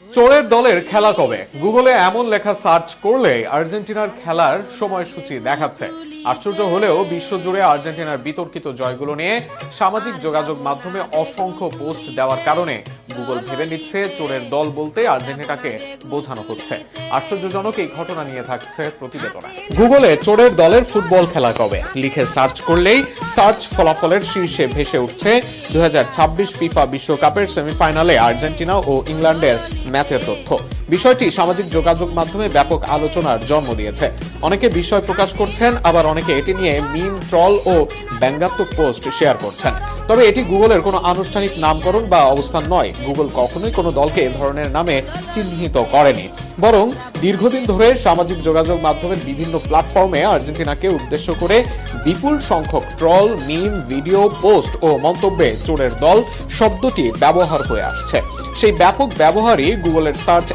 চোরের দলের খেলা কবে? গুগলে এমন লেখা সার্চ করলে আর্জেন্টিনার খেলার সময়সূচি দেখাচ্ছে। আশ্চর্য হলেও বিশ্বজুড়ে আর্জেন্টিনার বিতর্কিত জয়গুলো নিয়ে সামাজিক যোগাযোগ মাধ্যমে অসংখ্য পোস্ট দেওয়ার কারণে গুগল ভেবে নিচ্ছে চোরের দল বলতে আর্জেন্টিনাকে বোঝানো হচ্ছে। আশ্চর্যজনক এই ঘটনা নিয়ে থাকছে প্রতিবেদনা। গুগলে চোরের দলের ফুটবল খেলা কবে লিখে সার্চ করলেই সার্চ ফলাফলের শীর্ষে ভেসে উঠছে 2026 ফিফা বিশ্বকাপের সেমিফাইনালে আর্জেন্টিনা ও ইংল্যান্ডের ম্যাচের তথ্য। বিষয়টি সামাজিক যোগাযোগ মাধ্যমে ব্যাপক আলোচনার জন্ম দিয়েছে। অনেকে বিস্ময় প্রকাশ করছেন, আবার অনেকে এটি নিয়ে মিম, ট্রল ও ব্যঙ্গাত্মক পোস্ট শেয়ার করছেন। তবে এটি গুগলের কোনো আনুষ্ঠানিক নামকরণ বা অবস্থান নয়। গুগল কখনোই কোনো দলকে এ ধরনের নামে চিহ্নিত করেনি, বরং দীর্ঘদিন ধরে সামাজিক যোগাযোগ মাধ্যমের বিভিন্ন প্ল্যাটফর্মে আর্জেন্টিনাকে উদ্দেশ্য করে বিপুল সংখ্যক ট্রল, মিম, ভিডিও, পোস্ট ও মন্তব্যে চোরের দল শব্দটি ব্যবহার হয়ে আসছে। সেই ব্যাপক ব্যবহারই গুগলের সার্চ